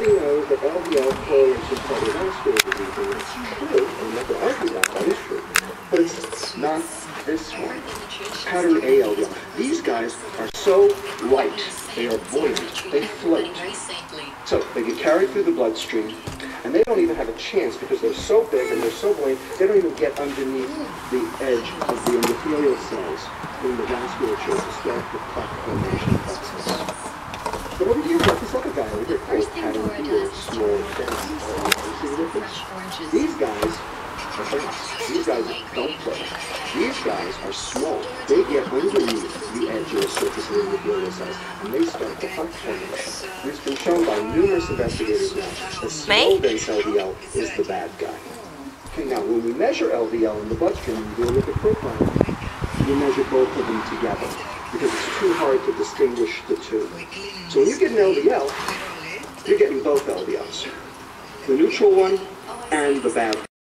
We know that LDL correlates with cardiovascular disease, and that's true. I'm not going to argue that. That is true. But it's not this one. Pattern A LDL. These guys are so light. They are buoyant. They float. So they get carried through the bloodstream, and they don't even have a chance because they're so big and they're so buoyant, they don't even get underneath the edge of the endothelial cells in the vasculature to start the plaque formation process. But over here, got this other guy over here called pattern B, or small dense. You see the difference? These guys are dense. These guys don't play. These guys are small. They get underneath the edge or surface of the endothelial cells, and they start the plaque formation. It's been shown by numerous investigators now that small dense LDL is the bad guy. Okay, now when we measure LDL in the bloodstream and do a lipid profile, we measure both of them together, because it's too hard to distinguish the two. So when you get an LDL, you're getting both LDLs. The neutral one and the bad one.